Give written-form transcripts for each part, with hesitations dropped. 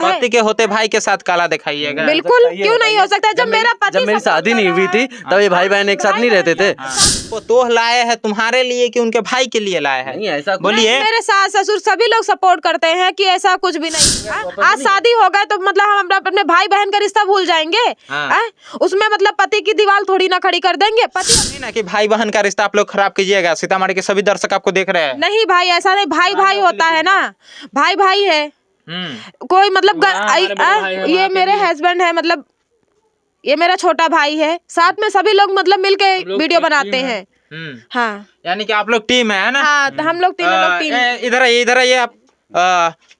पति के होते भाई के साथ काला दिखाइएगा। बिल्कुल, क्यों नहीं हो सकता। जब मेरा पति, जब मेरी शादी नहीं हुई थी तब ये भाई बहन एक साथ नहीं रहते थे। वो तोह लाए हैं तुम्हारे लिए कि उनके भाई के लिए लाए हैं? नहीं ऐसा बोलिए। मेरे सास ससुर सभी लोग सपोर्ट करते हैं कि ऐसा कुछ भी नहीं। आज शादी हो गए तो मतलब हम अपने भाई बहन का रिश्ता भूल जाएंगे? उसमें मतलब पति की दीवार थोड़ी ना खड़ी कर देंगे। पति नहीं ना कि भाई बहन का रिश्ता आप लोग खराब कीजिएगा। सीतामढ़ी के सभी दर्शक आपको देख रहे हैं। नहीं भाई, ऐसा नहीं। भाई भाई होता है ना, भाई भाई है। कोई मतलब ये मेरे हस्बैंड है, मतलब ये मेरा छोटा भाई है। साथ में सभी लोग मतलब मिलके वीडियो बनाते हैं। हाँ, यानी कि आप लोग टीम है ना? हाँ, तो हम लोग तीनों लोग टीम। इधर ये आप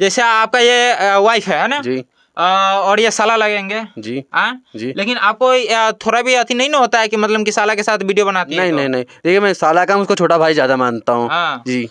जैसे आपका ये वाइफ है ना जी, और ये साला लगेंगे जी, जी। लेकिन आपको थोड़ा भी अति नहीं ना होता है कि मतलब कि साला के साथ वीडियो बनाती है? नहीं नहीं, देखिए मैं साला का उसको छोटा भाई ज्यादा मानता हूँ। जी,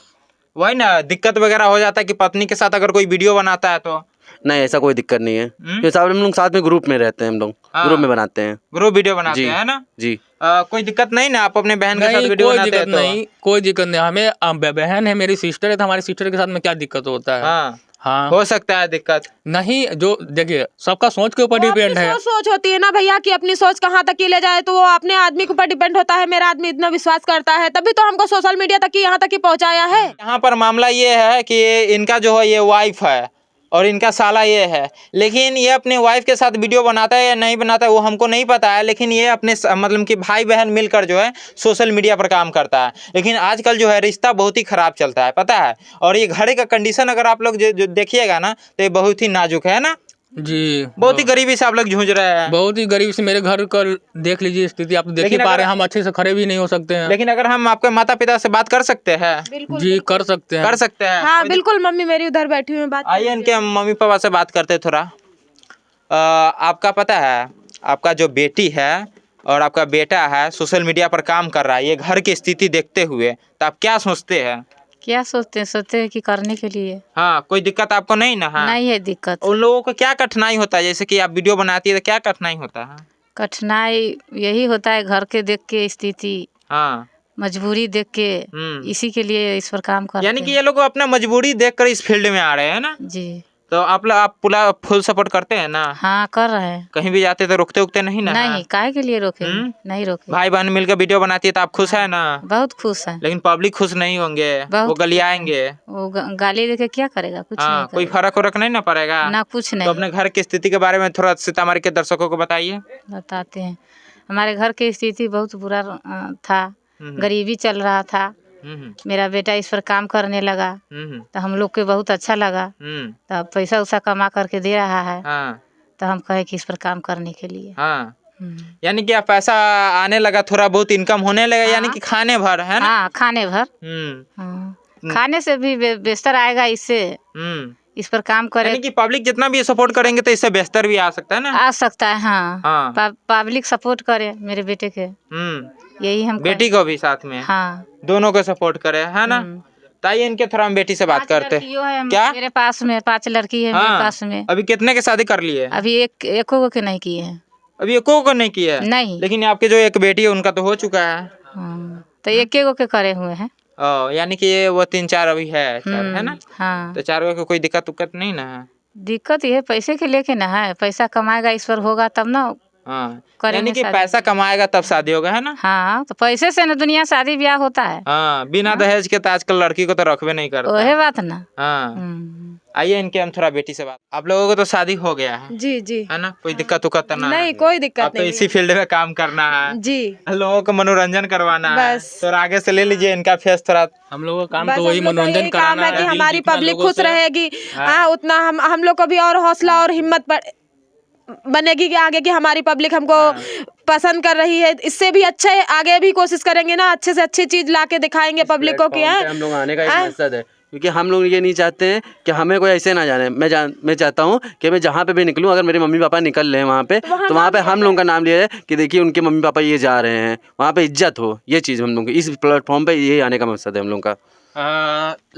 वही ना, दिक्कत वगैरह हो जाता है कि पत्नी के साथ अगर कोई वीडियो बनाता है तो? नहीं ऐसा कोई दिक्कत नहीं है। ये सब हम लोग साथ में ग्रुप में रहते हैं, हम लोग ग्रुप में बनाते हैं, ग्रुप वीडियो बनाते हैं ना जी। कोई दिक्कत नहीं ना, आप अपने बहन के साथ वीडियो बनाते हैं तो? नहीं, कोई दिक्कत नहीं। हमें बहन है, मेरी सिस्टर है, तो हमारी सिस्टर के साथ में क्या दिक्कत होता है? हाँ, हो सकता है दिक्कत। नहीं, जो देखिए सबका सोच के ऊपर डिपेंड है। सोच होती है ना भैया कि अपनी सोच कहाँ तक की ले जाए, तो वो अपने आदमी के ऊपर डिपेंड होता है। मेरा आदमी इतना विश्वास करता है तभी तो हमको सोशल मीडिया तक की यहाँ तक की पहुँचाया है। यहाँ पर मामला ये है कि इनका जो है ये वाइफ है और इनका साला ये है, लेकिन ये अपने वाइफ के साथ वीडियो बनाता है या नहीं बनाता है वो हमको नहीं पता है। लेकिन ये अपने मतलब कि भाई बहन मिलकर जो है सोशल मीडिया पर काम करता है। लेकिन आजकल जो है रिश्ता बहुत ही ख़राब चलता है, पता है। और ये घर का कंडीशन अगर आप लोग जो देखिएगा ना तो ये बहुत ही नाजुक है ना जी। बहुत ही गरीबी से आप लोग जूझ रहे हैं। बहुत ही गरीब से मेरे घर का देख लीजिए स्थिति, आप देख ही पा रहे हैं। हम अच्छे से खड़े भी नहीं हो सकते हैं। लेकिन अगर हम आपके माता पिता से बात कर सकते हैं? जी कर सकते हैं, कर सकते हैं। हाँ बिल्कुल, मम्मी मेरी उधर बैठी हुई है, बात। आइए इनके मम्मी पापा से बात करते थोड़ा। आपका पता है आपका जो बेटी है और आपका बेटा है सोशल मीडिया पर काम कर रहा है, ये घर की स्थिति देखते हुए तो आप क्या सोचते हैं? क्या सोचते हैं कि करने के लिए। हाँ, कोई दिक्कत आपको नहीं ना? हाँ? नहीं है दिक्कत। उन लोगों को क्या कठिनाई होता है? जैसे कि आप वीडियो बनाती है तो क्या कठिनाई होता है? कठिनाई यही होता है, घर के देख के स्थिति, हाँ, मजबूरी देख के, इसी के लिए इस पर काम करते हैं। यानी कि ये लोग अपना मजबूरी देखकर इस फील्ड में आ रहे हैं ना जी। तो आप पूरा फुल सपोर्ट करते हैं ना? हाँ कर रहे हैं। कहीं भी जाते तो रोकते उकते नहीं ना? नहीं, काहे के लिए रोके? नहीं रोके। भाई बहन मिलकर वीडियो बनाती है तो आप खुश है ना? बहुत खुश है। लेकिन पब्लिक खुश नहीं होंगे, वो गलियाएंगे। वो गाली देके क्या करेगा? कुछ नहीं कोई फर्क वरक नहीं ना पड़ेगा ना, कुछ नहीं। तो अपने घर की स्थिति के बारे में थोड़ा सीतामढ़ी के दर्शकों को बताइए। बताते हैं। हमारे घर की स्थिति बहुत बुरा था, गरीबी चल रहा था। मेरा बेटा इस पर काम करने लगा तो हम लोग को बहुत अच्छा लगा। तो पैसा उसा कमा करके दे रहा है तो हम कहे कि इस पर काम करने के लिए। यानी कि पैसा आने लगा, थोड़ा बहुत इनकम होने लगा। यानी कि खाने भर है ना? हाँ, खाने भर। खाने से भी बेहतर आएगा इससे, इस पर काम करे। यानी कि पब्लिक जितना भी सपोर्ट करेंगे तो इससे बेहतर भी आ सकता है ना? आ सकता है। हाँ, पब्लिक सपोर्ट करे मेरे बेटे के, यही हम बेटी को भी साथ में। हाँ, दोनों को सपोर्ट करे है ना? ताइए इनके थोड़ा हम बेटी से बात करते हैं। क्या मेरे पास में 5 लड़की है। मेरे पास में अभी कितने के शादी कर लिए? अभी एको के नहीं किए हैं। अभी एको को नहीं किया? नहीं। लेकिन आपके जो एक बेटी है उनका तो हो चुका है। तो एक के करे हुए हैं। यानी कि ये वो 3-4 अभी है ना? हाँ, तो 4 को कोई दिक्कत उक्कत नहीं ना है? दिक्कत ये पैसे के लेके ना है। पैसा कमाएगा ईश्वर होगा तब ना। यानी कि पैसा कमाएगा तब शादी होगा है ना? हाँ, तो पैसे से ना दुनिया शादी ब्याह होता है। बिना दहेज के तो आजकल लड़की को तो रखबे नहीं करता। वही बात ना। आइए इनके हम थोड़ा बेटी से बात। आप लोगों को तो शादी हो गया है? जी जी। है ना? कोई दिक्कत उक्कत ना? नहीं, कोई दिक्कत नहीं। तो इसी फील्ड में काम करना है जी, लोगों को मनोरंजन करवाना है बस। तो आगे से ले लीजिए इनका फेस थोड़ा। हम लोगों का काम तो वही मनोरंजन कराना है कि हमारी पब्लिक खुश रहेगी। उतना हम लोग को भी और हौसला और हिम्मत बनेगी कि आगे की हमारी पब्लिक हमको पसंद कर रही है। इससे भी अच्छे आगे भी कोशिश करेंगे ना, अच्छे से अच्छी चीज ला के दिखाएंगे पब्लिक को कि हम लोग आने का एक मकसद है, क्योंकि हम लोग ये नहीं चाहते हैं कि हमें कोई ऐसे ना जाने। मैं चाहता हूँ कि मैं जहाँ पे भी निकलूँ, अगर मेरे मम्मी पापा निकल रहे हैं वहाँ पे तो वहाँ पे हम लोगों का नाम लिया जाए कि देखिए उनके मम्मी पापा ये जा रहे हैं, वहाँ पे इज्जत हो। ये चीज़ हम लोग की इस प्लेटफॉर्म पे ये आने का मकसद है हम लोग का।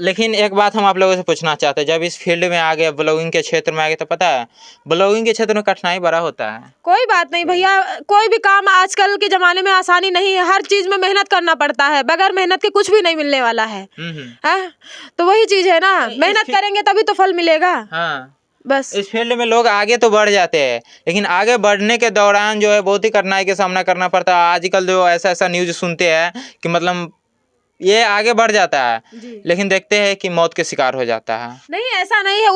लेकिन एक बात हम आप लोगों से पूछना चाहते हैं, जब इस फील्ड में आ गए, ब्लॉगिंग के क्षेत्र में आ गए, तो पता है ब्लॉगिंग के क्षेत्र में कठिनाई बड़ा होता है। कोई बात नहीं भैया, कोई भी काम आजकल के जमाने में आसानी नहीं है। हर चीज में मेहनत करना पड़ता है, बगैर मेहनत के कुछ भी नहीं मिलने वाला है। तो वही चीज है ना, मेहनत करेंगे तभी तो फल मिलेगा। बस इस फील्ड में लोग आगे तो बढ़ जाते हैं, लेकिन आगे बढ़ने के दौरान जो है बहुत ही कठिनाई का सामना करना पड़ता है। आजकल जो ऐसा न्यूज़ सुनते हैं कि मतलब ये आगे बढ़ जाता है, लेकिन देखते हैं कि मौत के शिकार हो जाता है। नहीं, ऐसा नहीं है।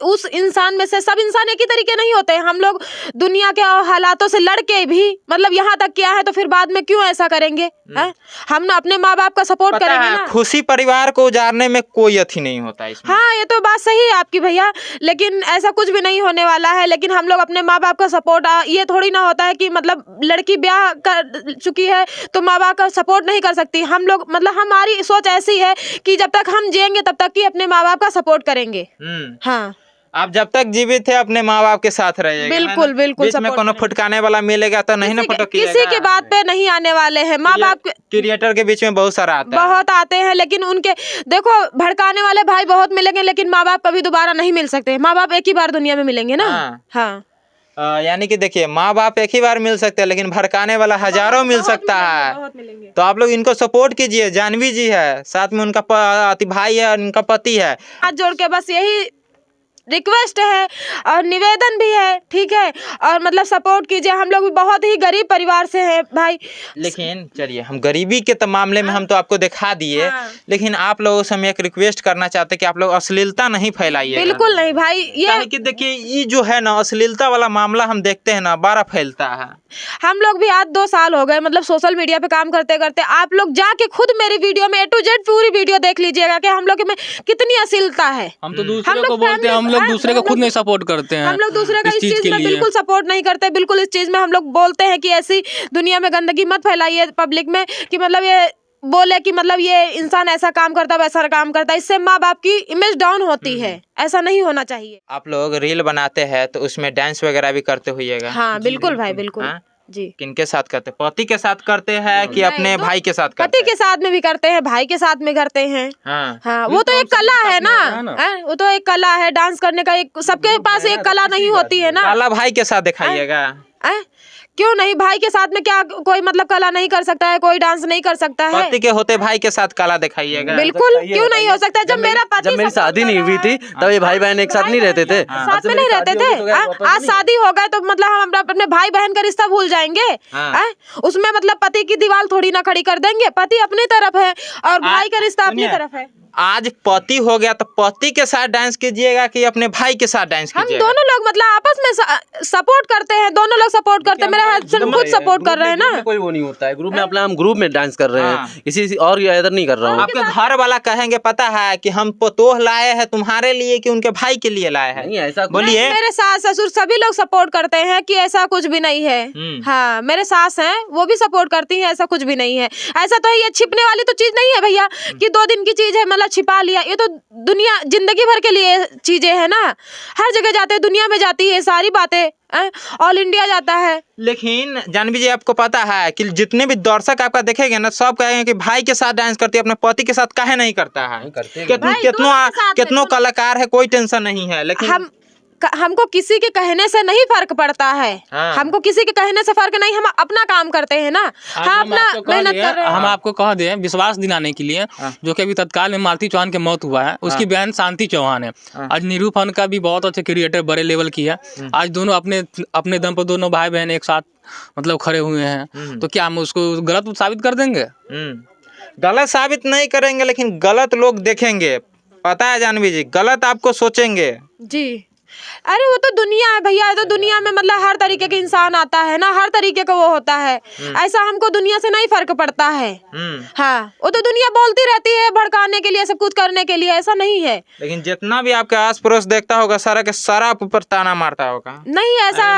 उस इंसान में से सब इंसान एक ही तरीके नहीं होते हैं। हम लोग दुनिया के हालातों से लड़के भी मतलब यहाँ तक किया है, तो फिर बाद में क्यों ऐसा करेंगे? हैं? हम ना अपने माँ बाप का सपोर्ट पता करेंगे है, ना। खुशी परिवार को उजाड़ने में कोई अथी नहीं होता इसमें। हाँ, ये तो बात सही है आपकी भैया, लेकिन ऐसा कुछ भी नहीं होने वाला है। लेकिन हम लोग अपने माँ बाप का सपोर्ट, ये थोड़ी ना होता है कि मतलब लड़की ब्याह कर चुकी है तो माँ बाप का सपोर्ट नहीं कर सकती। हम लोग मतलब हमारी सोच ऐसी है कि जब तक हम जिएंगे तब तक ही अपने माँ बाप का सपोर्ट करेंगे। हाँ, आप जब तक जीवित है अपने माँ बाप के साथ रहिएगा। बिल्कुल बिल्कुल बीच में support कोनो करेंगे। फुटकाने वाला मिलेगा तो नहीं ना फटकिएगा। किसी के बात पे नहीं आने वाले हैं। माँ बाप क्रिएटर के बीच में बहुत सारा आता है। बहुत आते हैं, लेकिन उनके देखो भड़काने वाले भाई बहुत मिलेंगे, लेकिन माँ बाप कभी दोबारा नहीं मिल सकते। माँ बाप एक ही बार दुनिया में मिलेंगे ना। हाँ। हाँ, यानी कि देखिए, माँ बाप एक ही बार मिल सकते हैं, लेकिन भड़काने वाला हजारों मिल सकता है। बहुत मिलेंगे। तो आप लोग इनको सपोर्ट कीजिए। जानवी जी है, साथ में उनका भाई है और उनका पति है। हाथ जोड़ के बस यही रिक्वेस्ट है और निवेदन भी है, ठीक है, और मतलब सपोर्ट कीजिए। हम लोग भी बहुत ही गरीब परिवार से हैं भाई। लेकिन चलिए, हम गरीबी के मामले में हम तो आपको दिखा दिए, लेकिन आप लोगों से हम एक रिक्वेस्ट करना चाहते हैं कि आप लोग अश्लीलता नहीं फैलाइए। बिल्कुल नहीं भाई, ये कि देखिए, ये जो है ना अश्लीलता वाला मामला हम देखते हैं ना, बड़ा फैलता है। हम लोग भी आज 2 साल हो गए मतलब सोशल मीडिया पे काम करते करते। आप लोग जाके खुद मेरी वीडियो में A to Z पूरी वीडियो देख लीजिएगा कि हम लोग में कितनी अश्लीलता है। हम तो दूसरे को बोलते हैं, हम लोग दूसरे को खुद नहीं सपोर्ट करते हैं। हम लोग दूसरे का इस चीज चीज के में लिए बिल्कुल सपोर्ट नहीं करते। बिल्कुल इस चीज में हम लोग बोलते हैं कि ऐसी दुनिया में गंदगी मत फैलाइए पब्लिक में, कि मतलब ये बोले कि मतलब ये इंसान ऐसा काम करता है वैसा काम करता है। इससे माँ बाप की इमेज डाउन होती है। ऐसा नहीं होना चाहिए। आप लोग रील बनाते हैं तो उसमें डांस वगैरह भी करते होइएगा। हाँ बिल्कुल भाई, बिल्कुल हाँ? जी। किनके साथ करते हैं? पति के साथ करते हैं कि अपने भाई के साथ करते पति के साथ में भी करते हैं, भाई के साथ में करते हैं। हाँ। हाँ, वो तो एक कला है ना। हैं? वो तो एक कला है, डांस करने का एक सबके पास एक कला नहीं होती है ना। काला भाई के साथ दिखाइएगा। हैं? क्यों नहीं? भाई के साथ में क्या कोई मतलब कला नहीं कर सकता है, कोई डांस नहीं कर सकता है? पति के होते भाई के साथ काला दिखाइएगा। बिल्कुल, क्यों नहीं हो सकता? जब मेरा पति जब मेरी support शादी कर नहीं रहा हुई है, थी तब ये भाई बहन एक साथ नहीं रहते थे। साथ में नहीं रहते थे। आज शादी हो गए तो मतलब हम अपने भाई बहन का रिश्ता भूल जाएंगे? हैं? उसमें मतलब पति की दीवार थोड़ी ना खड़ी कर देंगे। पति अपनी तरफ है और भाई का रिश्ता अपनी तरफ है। आज पति हो गया तो पति के साथ डांस कीजिएगा कि अपने भाई के साथ डांस हम कीजिएगा? दोनों लोग मतलब आपस में सपोर्ट करते हैं। दोनों लोग सपोर्ट करते हैं। मेरे हस्बैंड खुद सपोर्ट कर रहे हैं ना। कोई वो नहीं होता है ग्रुप में, अपना हम ग्रुप में डांस कर रहे हैं, किसी और इधर नहीं कर रहा हूँ। आपके घर वाला कहेंगे पता है कि हम पतोह लाए हैं तुम्हारे लिए कि उनके भाई के लिए लाए हैं? नहीं ऐसा बोलिए। मेरे सास ससुर सभी लोग सपोर्ट करते हैं कि ऐसा कुछ भी नहीं है। हाँ, मेरे सास हैं वो भी सपोर्ट करती हैं, ऐसा कुछ भी नहीं है। ऐसा तो ये छिपने वाली तो चीज नहीं है भैया कि 2 दिन की चीज है मतलब छिपा लिया। ये तो दुनिया जिंदगी भर के लिए चीजें है ना। हर जगह जाते हैं, दुनिया में जाती है सारी बातें। ऑल इंडिया जाता है। लेकिन जानवी जी, आपको पता है कि जितने भी दर्शक आपका देखेंगे ना, सब कहेंगे कि भाई के साथ डांस करती है, अपने पति के साथ काहे नहीं करता है? कितनों कलाकार है, कोई टेंशन नहीं है, लेकिन हमको किसी के कहने से नहीं फर्क पड़ता है। हाँ। हमको किसी के कहने से फर्क नहीं, हम अपना काम करते हैं ना। हम अपना मेहनत कर रहे हैं। हम आपको कह दें विश्वास दिलाने के लिए, जो कि अभी तत्काल में मालती चौहान की मौत हुआ है, उसकी बहन शांति चौहान है। आज निरूपण का भी बहुत अच्छे क्रिएटर बड़े लेवल की है। आज दोनों अपने दम पर दोनों भाई बहन एक साथ मतलब खड़े हुए हैं, तो क्या हम उसको गलत साबित कर देंगे? गलत साबित नहीं करेंगे, लेकिन गलत लोग देखेंगे। पता है जानवी जी, गलत आपको सोचेंगे जी। अरे वो तो दुनिया है भैया। तो दुनिया में मतलब हर तरीके के इंसान आता है ना, हर तरीके का वो होता है। ऐसा हमको दुनिया से नहीं फर्क पड़ता है। हाँ, वो तो दुनिया बोलती रहती है भड़काने के लिए, सब कुछ करने के लिए, ऐसा नहीं है। लेकिन जितना भी आपके आस पड़ोस देखता होगा, सारा के सारा आप ऊपर ताना मारता होगा। नहीं ऐसा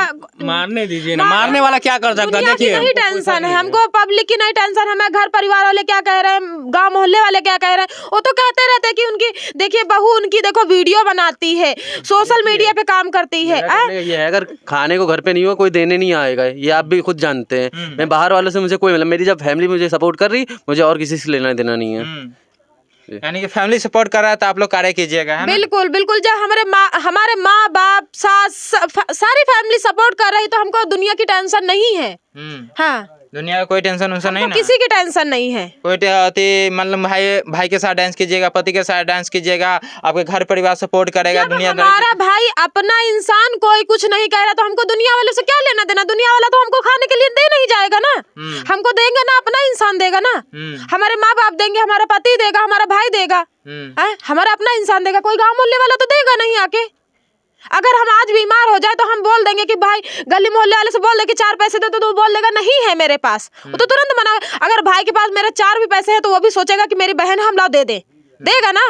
मारने दीजिए ना, मारने वाला क्या कर सकता है? दुनिया की देखिए, नहीं टेंशन है हमको, पब्लिक की नहीं टेंशन। हमें घर परिवार वाले क्या कह रहे हैं, गांव मोहल्ले वाले क्या कह रहे हैं, वो तो कहते रहते हैं कि उनकी देखिए बहू उनकी देखो वीडियो बनाती है, सोशल मीडिया पे काम करती है। ये है, अगर खाने को घर पे नहीं हो कोई देने नहीं आएगा, ये आप भी खुद जानते हैं। मैं बाहर वालों से मुझे कोई मतलब, मेरी जब फैमिली मुझे सपोर्ट कर रही, मुझे और किसी से लेना देना नहीं है। यानी कि फैमिली सपोर्ट कर रहा है तो आप लोग कार्य कीजिएगा, है ना? बिल्कुल बिल्कुल। जब हमारे माँ बाप सास सारी फैमिली सपोर्ट कर रही तो हमको दुनिया की टेंशन नहीं है। हाँ, दुनिया का कोई टेंशन उनसे नहीं हमको ना? किसी की टेंशन नहीं है। कोई मतलब भाई के साथ डांस कीजिएगा, पति के साथ डांस कीजिएगा, आपके घर परिवार सपोर्ट करेगा, जब दुनिया हमारा भाई अपना इंसान कोई कुछ नहीं कह रहा तो हमको दुनिया वाले से क्या लेना देना? दुनिया वाला तो हमको खाने के लिए दे नहीं जाएगा ना, हमको देंगे ना, अपना इंसान देगा ना। हमारे माँ बाप देंगे, हमारा पति देगा, हमारा भाई देगा, हमारा अपना इंसान देगा। कोई गाँव मोहल्ले वाला तो देगा नहीं आके। अगर हम आज बीमार हो जाए तो हम बोल देंगे कि भाई गली मोहल्ले वाले से बोल दे कि 4 पैसे दे, तो वो बोल देगा नहीं है मेरे पास, वो तो तुरंत मना। अगर भाई के पास मेरे 4 भी पैसे हैं तो वो भी सोचेगा कि मेरी बहन हम ला देगा ना,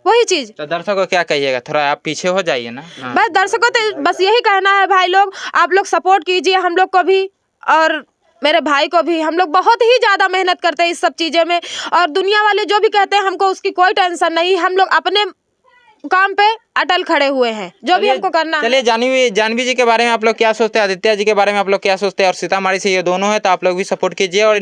वही चीज। तो दर्शकों को क्या कहिएगा? थोड़ा आप पीछे हो जाइए ना। बस दर्शकों तो बस यही कहना है भाई लोग, आप लोग सपोर्ट कीजिए हम लोग को भी और मेरे भाई को भी। हम लोग बहुत ही ज्यादा मेहनत करते हैं इस सब चीजें में, और दुनिया वाले जो भी कहते हैं हमको उसकी कोई टेंशन नहीं। हम लोग अपने काम पे अटल खड़े हुए हैं, जो भी हमको करना है। चलिए जानवी जी के बारे में आप लोग क्या सोचते हैं, आदित्य जी के बारे में आप लोग क्या सोचते हैं, और सीतामढ़ी से ये दोनों है, तो आप लोग भी सपोर्ट कीजिए और